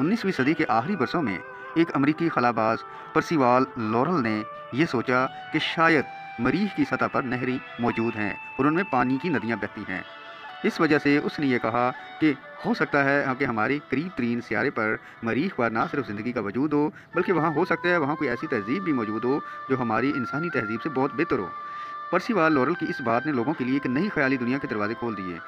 19वीं सदी के आखिरी बरसों में एक अमेरिकी खलाबाज पर्सिवाल लॉरेल ने यह सोचा कि शायद मरीख की सतह पर नहरें मौजूद हैं और उनमें पानी की नदियां बहती हैं। इस वजह से उसने ये कहा कि हो सकता है कि हमारे करीब तरीन सियारे पर मरीख पर ना सिर्फ ज़िंदगी का वजूद हो, बल्कि वहाँ हो सकता है वहाँ कोई ऐसी तहजीब भी मौजूद हो जो हमारी इंसानी तहजीब से बहुत बेहतर हो। पर्सिवाल लॉरेल की इस बात ने लोगों के लिए एक नई ख्याली दुनिया के दरवाजे खोल दिए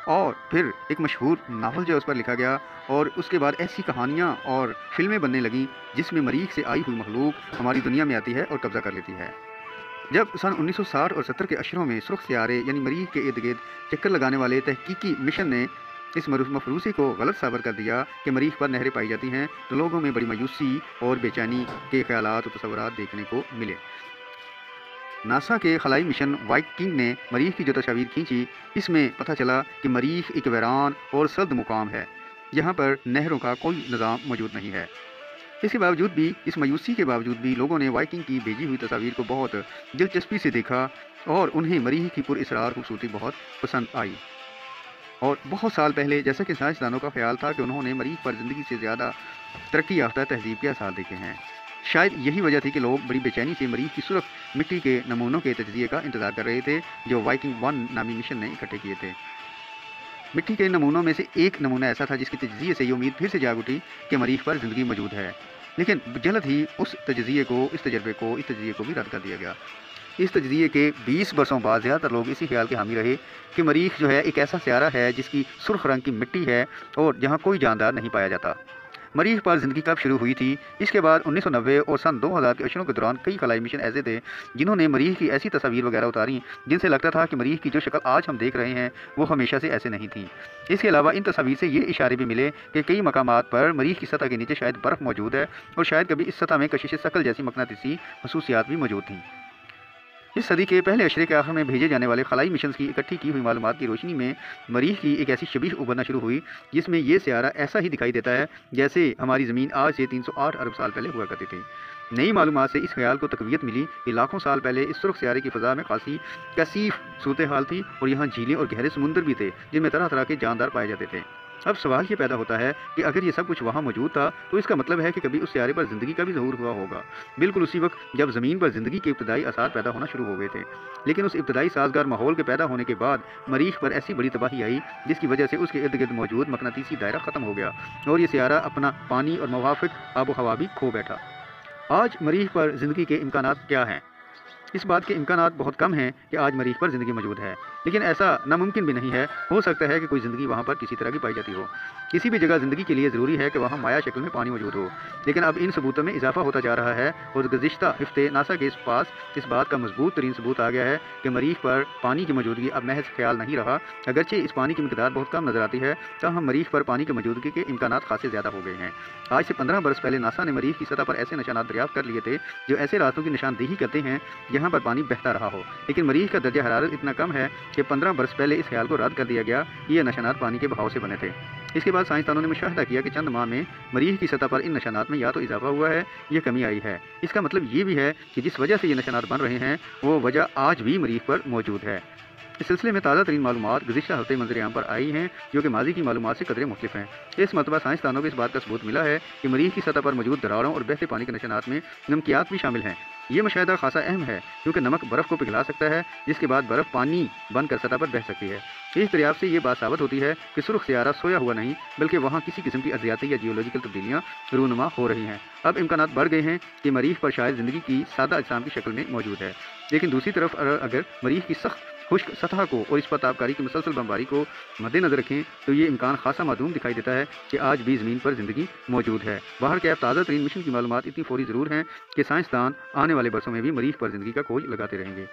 और फिर एक मशहूर नावल जो है उस पर लिखा गया और उसके बाद ऐसी कहानियाँ और फिल्में बनने लगीं जिसमें मरीख से आई हुई मखलूक हमारी दुनिया में आती है और कब्ज़ा कर लेती है। जब सन 1960 और 70 के अशरों में सुर्ख सियारे यानी मरीख के इर्द गिर्द चक्कर लगाने वाले तहकीकी मिशन ने इस मफरूसी को गलत साबित कर दिया कि मरीख पर नहरें पाई जाती हैं, तो लोगों में बड़ी मायूसी और बेचैनी के ख्यालात और तस्वुरात देखने को मिले। नासा के खलाई मिशन वाइकिंग ने मरीख की जो तस्वीर खींची, इसमें पता चला कि मरीख एक वीरान और सर्द मुकाम है। यहाँ पर नहरों का कोई निज़ाम मौजूद नहीं है। इसके बावजूद भी, इस मायूसी के बावजूद भी लोगों ने वाइकिंग की भेजी हुई तस्वीर को बहुत दिलचस्पी से देखा और उन्हें मरीख की पुरअसरार खूबसूरती बहुत पसंद आई। और बहुत साल पहले जैसा कि साइंसदानों का ख्याल था कि उन्होंने मरीख पर ज़िंदगी से ज़्यादा तरक्की याफ्ता तहजीब के आसार देखे हैं। शायद यही वजह थी कि लोग बड़ी बेचैनी से मरीख की सुर्ख मिट्टी के नमूनों के तजज़िये का इंतज़ार कर रहे थे जो वाइकिंग 1 नामी मिशन ने इकट्ठे किए थे। मिट्टी के नमूनों में से एक नमूना ऐसा था जिसके तजज़िये से ये उम्मीद फिर से जाग उठी कि मरीख पर ज़िंदगी मौजूद है, लेकिन जल्द ही इस तजज़िये को भी रद्द कर दिया गया। इस तजज़िये के 20 बरसों बाद ज़्यादातर लोग इसी ख्याल के हामी रहे कि मरीख जो है एक ऐसा सियारा है जिसकी सुर्ख रंग की मिट्टी है और जहाँ कोई जानदार नहीं पाया जाता। मरीख पर ज़िंदगी कब शुरू हुई थी? इसके बाद 1990 और सन 2000 के अशरों के दौरान कई खलाई मिशन ऐसे थे जिन्होंने मरीख की ऐसी तस्वीर वगैरह उतारी जिनसे लगता था कि मरीख की जो शक्ल आज हम देख रहे हैं वो हमेशा से ऐसे नहीं थी। इसके अलावा इन तस्वीर से ये इशारे भी मिले कि कई मकामात पर मरीख की सतह के नीचे शायद बर्फ़ मौजूद है और शायद कभी इस सतह में कशिश शकल जैसी मकनातीसी खसूसियात भी मौजूद थीं। इस सदी के पहले अशरे के आखिर में भेजे जाने वाले खलाई मिशन की इकट्ठी की हुई मालूमात की रोशनी में मरीख की एक ऐसी शबीह उभरना शुरू हुई जिसमें ये सियारा ऐसा ही दिखाई देता है जैसे हमारी ज़मीन आज से 308 अरब साल पहले हुआ करती थी। नई मालूमात से इस ख्याल को तकवीत मिली कि लाखों साल पहले इस सुर्ख सियारे की फ़ज़ा में खासी कसीफ सूरत हाल थी और यहाँ झीलें और गहरे समुंदर भी थे जिनमें तरह तरह के जानदार पाए जाते थे। अब सवाल ये पैदा होता है कि अगर ये सब कुछ वहाँ मौजूद था तो इसका मतलब है कि कभी उस सियारे पर ज़िंदगी का भी ज़हूर हुआ होगा, बिल्कुल उसी वक्त जब ज़मीन पर ज़िंदगी के इब्तदाई आसार पैदा होना शुरू हो गए थे। लेकिन उस इब्तदाई साजगार माहौल के पैदा होने के बाद मरीख पर ऐसी बड़ी तबाही आई जिसकी वजह से उसके इर्द गिर्द मौजूद मकनातीसी दायरा ख़त्म हो गया और ये सियारा अपना पानी और मुवाफ़िक आबो हवा भी खो बैठा। आज मरीख पर ज़िंदगी के इम्कानात क्या हैं? इस बात के इम्कानात बहुत कम हैं कि आज मरीख पर ज़िंदगी मौजूद है, लेकिन ऐसा नामुमकिन भी नहीं है। हो सकता है कि कोई ज़िंदगी वहाँ पर किसी तरह की पाई जाती हो। किसी भी जगह ज़िंदगी के लिए ज़रूरी है कि वहाँ माया शक्ल में पानी मौजूद हो, लेकिन अब इन सबूतों में इजाफा होता जा रहा है और गुज़िश्ता हफ्ते नासा के पास इस बात का मजबूत तरीन सबूत आ गया है कि मरीख पर पानी की मौजूदगी अब महज ख्याल नहीं रहा। अगरचे इस पानी की मिकदार बहुत कम नज़र आती है, ताहम मरीख पर पानी की मौजूदगी के इम्कानात खासे ज़्यादा हो गए हैं। आज से 15 बरस पहले नासा ने मरीख की सतह पर ऐसे निशानात दरियाफ्त कर लिए थे जो ऐसे रास्तों की निशानदेही करते हैं जहाँ पर पानी बहता रहा हो, लेकिन मरीख का दर्जा हरारत इतना कम है कि 15 बरस पहले इस ख्याल को रद्द कर दिया गया कि ये निशानात पानी के बहाव से बने थे। इसके बाद साइंसदानों ने मुशाहिदा किया कि चंद माह में मरीख की सतह पर इन निशानात में या तो इजाफा हुआ है या कमी आई है। इसका मतलब ये भी है कि जिस वजह से ये निशानात बन रहे हैं वो वजह आज भी मरीख पर मौजूद है। इस सिलसिले में ताज़ा तरीन मालूमात गुज़िश्ता हफ्ते मंजर-ए-आम पर आई हैं जो कि माजी की मालूमात से कदरे मुख्तलिफ हैं। इस मरतबा साइंसदानों को इस बात का सबूत मिला है कि मरीख की सतह पर मौजूद दरारों और बहते पानी के निशानात में नमकियात भी शामिल हैं। ये मुशाहिदा खासा अहम है क्योंकि नमक बर्फ़ को पिघला सकता है जिसके बाद बर्फ़ पानी बनकर सतह पर बह सकती है। इस दरियाफ्त से ये बात साबित होती है कि सुर्ख सियारा सोया हुआ नहीं बल्कि वहाँ किसी किस्म की अर्जियाती या जियोलॉजिकल तब्दीलियाँ रूनुमा हो रही हैं। अब इम्कानात बढ़ गए हैं कि मरीख पर शायद ज़िंदगी की सादा अजसाम की शक्ल में मौजूद है, लेकिन दूसरी तरफ अगर मरीख की सख्त खुश्क सतह को और इस पर ताबकारी की मुसलसल बमबारी को मद्देनजर रखें तो ये इम्कान खासा मादूम दिखाई देता है कि आज भी ज़मीन पर ज़िंदगी मौजूद है। बाहर के ताज़ा तरीन मिशन की मालूमात इतनी फौरी ज़रूर हैं कि साइंसदान आने वाले बरसों में भी मरीख पर ज़िंदगी का खोज लगाते रहेंगे।